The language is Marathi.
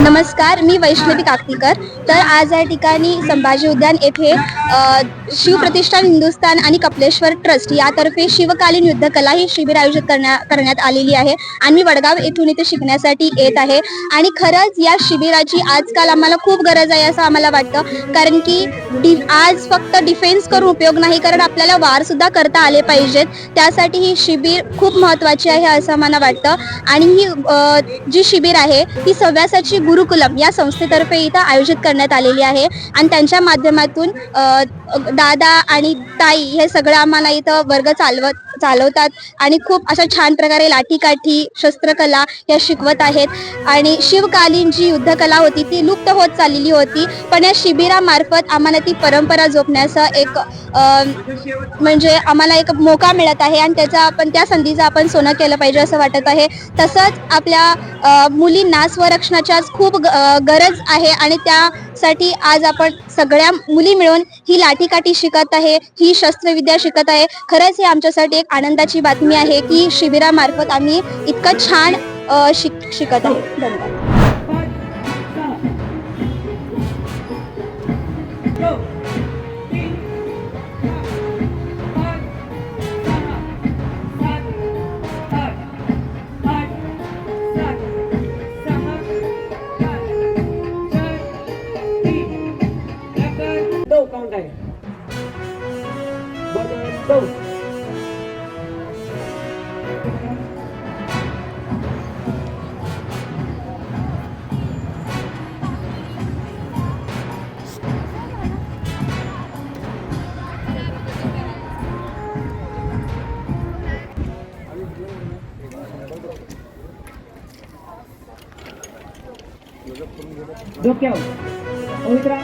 नमस्कार, मी वैष्णवी काकतीकर. तर आज या ठिकाणी संभाजी उद्यान येथे शिवप्रतिष्ठान हिंदुस्थान आणि कपिलेश्वर ट्रस्ट यातर्फे शिवकालीन युद्धकला ही शिबिर आयोजित करण्यात आलेली आहे आणि वडगाव येथून इथे शिकण्यासाठी येत आहे. आणि खरंच या शिबिराची आजकाल आम्हाला खूप गरज आहे असं आम्हाला वाटतं, कारण की आज फक्त डिफेन्स करून उपयोग नाही, कारण आपल्याला वार सुद्धा करता आले पाहिजेत. त्यासाठी ही शिबिर खूप महत्त्वाची आहे असं मला वाटतं. आणि ही जी शिबिर आहे ती सव्यासाची गुरुकुलम या संस्थेतर्फे इथं आयोजित करण्यात आलेली आहे आणि त्यांच्या माध्यमातून दादा आणि ताई हे सगळं आम्हाला इथं वर्ग चालवतात आणि खूप अशा छान प्रकारे लाठीकाठी शस्त्रकला या शिकवत आहेत. आणि शिवकालीन जी युद्धकला होती ती लुप्त होत चाललेली होती, पण या शिबिरामार्फत आम्हाला ती परंपरा जोपण्याचा एक म्हणजे आम्हाला एक मोका मिळत आहे आणि त्या संधीचं आपण सोनं केलं पाहिजे असं वाटत आहे. तसंच आपल्या मुलींना स्वरक्षणाच्या खूप गरज आहे आणि त्यासाठी आज आपण सगळ्या मुली मिळून ही लाठीकाठी शिकत आहे, ही शस्त्रविद्या शिकत आहे. खरंच ही आमच्यासाठी एक आनंदाची बातमी आहे की शिबिरामार्फत आम्ही इतकं छान शिकत आहे. धन्यवाद. काउंट आहे बदल डोक्यावर पवित्रा